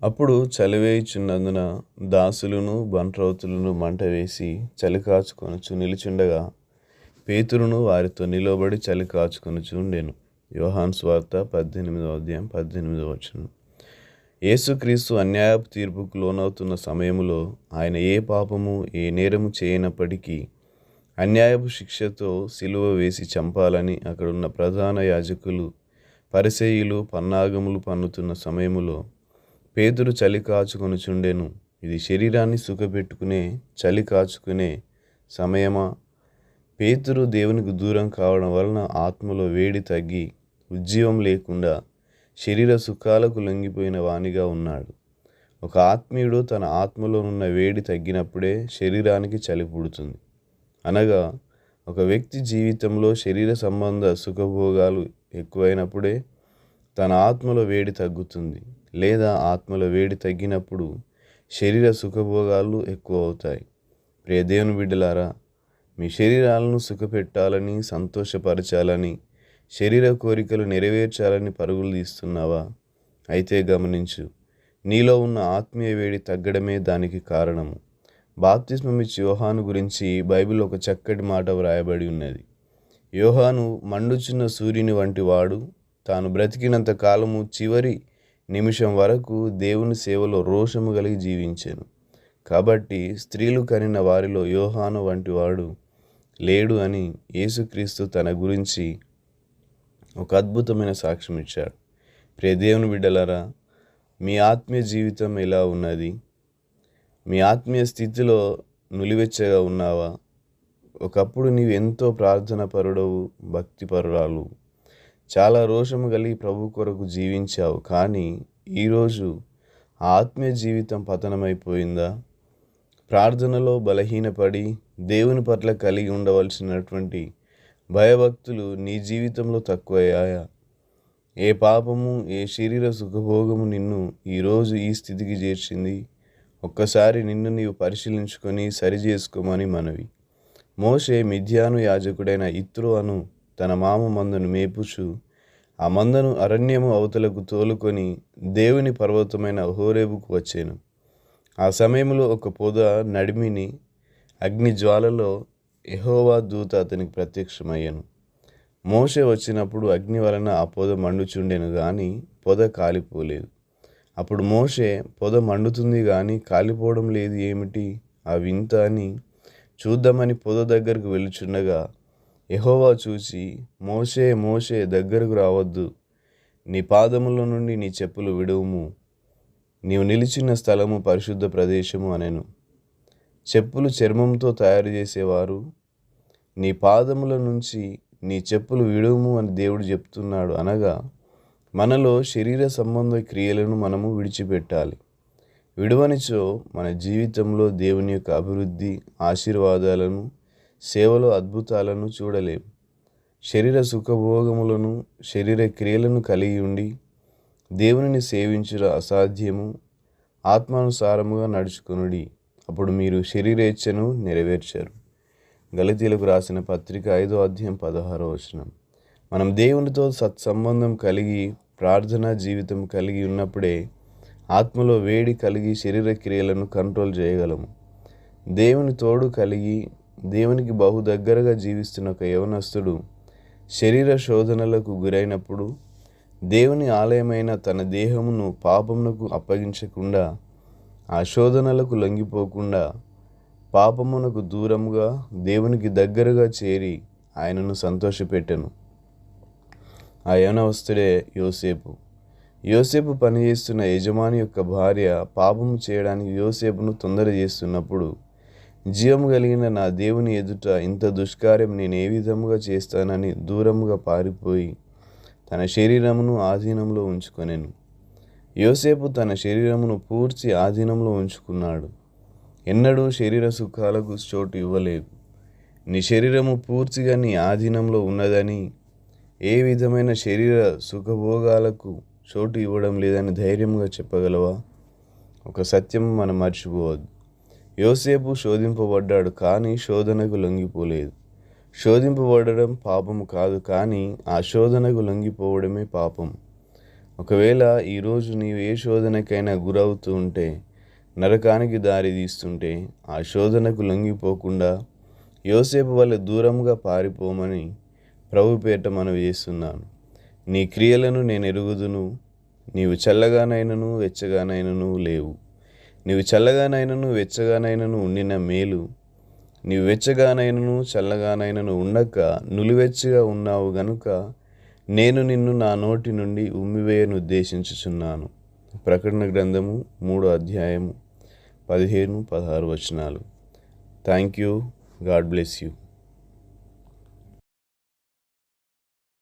అప్పుడు చలివేయుచున్నందున దాసులును బంట్రౌతులను మంట వేసి చలి కాచుకొనుచు నిలుచుండగా పేతురును వారితో నిలబడి చలి కాచుకొనుచు ఉండెను. యోహాను సువార్త 18 యేసుక్రీస్తు అన్యాయపు తీర్పుకు లోనవుతున్న సమయంలో ఆయన ఏ పాపము ఏ నేరము చేయనప్పటికీ అన్యాయపు శిక్షతో సిలువ వేసి చంపాలని అక్కడున్న ప్రధాన యాజకులు పరిసయ్యులు పన్నాగములు పన్నుతున్న సమయములో పేతురు చలి కాచుకొనుచుండెను. ఇది శరీరాన్ని సుఖపెట్టుకునే చలి కాచుకునే సమయమా? పేతురు దేవునికి దూరం కావడం వలన ఆత్మలో వేడి తగ్గి ఉజ్జీవం లేకుండా శరీర సుఖాలకు లొంగిపోయిన వానిగా ఉన్నాడు. ఒక ఆత్మీయుడు తన ఆత్మలోనున్న వేడి తగ్గినప్పుడే శరీరానికి చలి పుడుతుంది. అనగా ఒక వ్యక్తి జీవితంలో శరీర సంబంధ సుఖభోగాలు ఎక్కువైనప్పుడే తన ఆత్మలో వేడి తగ్గుతుంది, లేదా ఆత్మలో వేడి తగ్గినప్పుడు శరీర సుఖభోగాలు ఎక్కువ అవుతాయి. ప్రియ దేవుని బిడ్డలారా, మీ శరీరాలను సుఖపెట్టాలని, సంతోషపరచాలని, శరీర కోరికలు నెరవేర్చాలని పరుగులు తీస్తున్నావా? అయితే గమనించు, నీలో ఉన్న ఆత్మీయ వేడి తగ్గడమే దానికి కారణము. బాప్తిస్మమిచ్చి యోహాను గురించి బైబిల్ ఒక చక్కటి మాట వ్రాయబడి ఉన్నది. యోహాను మండుచున్న సూర్యుని వంటి వాడు. తాను బ్రతికినంత కాలము చివరి నిమిషం వరకు దేవుని సేవలో రోషము కలిగి జీవించాను. కాబట్టి స్త్రీలు కనిన వారిలో యోహాను వంటి వాడు లేడు అని యేసుక్రీస్తు తన గురించి ఒక అద్భుతమైన సాక్ష్యం ఇచ్చాడు. ప్రియ దేవుని బిడ్డలారా, మీ ఆత్మీయ జీవితం ఎలా ఉన్నది? మీ ఆత్మీయ స్థితిలో నులివెచ్చగా ఉన్నావా? ఒకప్పుడు నీవు ఎంతో ప్రార్థన పరుడవు, భక్తి పరురాలు, చాలా రోషము కలిగి ప్రభు కొరకు జీవించావు. కానీ ఈరోజు ఆత్మీయ జీవితం పతనమైపోయిందా? ప్రార్థనలో బలహీనపడి దేవుని పట్ల కలిగి ఉండవలసినటువంటి భయభక్తులు నీ జీవితంలో తక్కువయ్యాయా? ఏ పాపము, ఏ శరీర సుఖభోగము నిన్ను ఈరోజు ఈ స్థితికి చేర్చింది? ఒక్కసారి నిన్ను నీవు పరిశీలించుకొని సరిచేసుకోమని మనవి. మోషే మిద్యాను యాజకుడైన యిత్రో అను తన మామ మందను మేపుచు ఆ మందను అరణ్యము అవతలకు తోలుకొని దేవుని పర్వతమైన హోరేబుకు వచ్చాను. ఆ సమయంలో ఒక పొద నడిమిని అగ్ని జ్వాలలో యెహోవా దూత అతనికి ప్రత్యక్షమయ్యను. మోషే వచ్చినప్పుడు అగ్ని వలన ఆ పొద మండుచుండెను గాని పొద కాలిపోలేదు. అప్పుడు మోషే, పొద మండుతుంది కానీ కాలిపోవడం లేదు ఏమిటి? ఆ వింత అని చూద్దామని పొద దగ్గరకు వెళుచుండగా యెహోవా చూసి, మోషే మోషే, దగ్గరకు రావద్దు, నీ పాదముల నుండి నీ చెప్పులు విడువుము, నీవు నిలిచిన స్థలము పరిశుద్ధ ప్రదేశము అనెను. చెప్పులు చర్మంతో తయారు చేసేవారు, నీ పాదముల నుంచి నీ చెప్పులు విడువుము అని దేవుడు చెప్తున్నాడు. అనగా మనలో శరీర సంబంధ క్రియలను మనము విడిచిపెట్టాలి. విడువనిచో మన జీవితంలో దేవుని యొక్క అభివృద్ధి, ఆశీర్వాదాలను, సేవలో అద్భుతాలను చూడలేము. శరీర సుఖభోగములను, శరీర క్రియలను కలిగి ఉండి దేవునిని సేవించుట అసాధ్యము. ఆత్మానుసారముగా నడుచుకొనుడి, అప్పుడు మీరు శరీరేచ్ఛను నెరవేర్చరు. గలతీయులకు రాసిన పత్రిక 5:16. మనం దేవునితో సత్సంబంధం కలిగి ప్రార్థనా జీవితం కలిగి ఉన్నప్పుడే ఆత్మలో వేడి కలిగి శరీర క్రియలను కంట్రోల్ చేయగలము. దేవుని తోడు కలిగి దేవునికి బహు దగ్గరగా జీవిస్తున్న ఒక యవనస్తుడు శరీర శోధనలకు గురైనప్పుడు దేవుని ఆలయమైన తన దేహమును పాపమునకు అప్పగించకుండా, ఆ శోధనలకు లొంగిపోకుండా, పాపమునకు దూరముగా దేవునికి దగ్గరగా చేరి ఆయనను సంతోషపెట్టెను. ఆ యవనస్తుడే యోసేపు. యోసేపు పనిచేస్తున్న యజమాని యొక్క భార్య పాపము చేయడానికి యోసేపును తొందర చేస్తున్నప్పుడు, జీవము కలిగిన నా దేవుని ఎదుట ఇంత దుష్కార్యం నేను ఏ విధముగా చేస్తానని దూరముగా పారిపోయి తన శరీరమును ఆధీనంలో ఉంచుకొనెను. యోసేపు తన శరీరమును పూర్తి ఆధీనంలో ఉంచుకున్నాడు. ఎన్నడూ శరీర సుఖాలకు చోటు ఇవ్వలేదు. నీ శరీరము పూర్తిగా నీ ఆధీనంలో ఉన్నదని, ఏ విధమైన శరీర సుఖభోగాలకు చోటు ఇవ్వడం లేదని ధైర్యంగా చెప్పగలవా? ఒక సత్యం మనం మర్చిపోవద్దు. యోసేపు శోధింపబడ్డాడు, కానీ శోధనకు లొంగిపోలేదు. శోధింపబడడం పాపము కాదు, కానీ ఆ శోధనకు లొంగిపోవడమే పాపం. ఒకవేళ ఈరోజు నీవు ఏ శోధనకైనా గురవుతూ ఉంటే, నరకానికి దారి తీస్తుంటే, ఆ శోధనకు లొంగిపోకుండా యోసేపు వల్ల దూరంగా పారిపోమని ప్రభు పేరిట మనవి చేస్తున్నాను. నీ క్రియలను నేను ఎరుగుదును. నీవు చల్లగానైనను వెచ్చగానైనను లేవు. నీవు చల్లగానైనను వెచ్చగానైనను ఉండిన మేలు, నీవు వెచ్చగానైనను చల్లగానైనను ఉండక నులివెచ్చగా ఉన్నావు గనుక నేను నిన్ను నా నోటి నుండి ఉమ్మివేయను ఉద్దేశించుచున్నాను. ప్రకటన గ్రంథము 3వ అధ్యాయము 15-16 వచనాలు. Thank you. God bless you.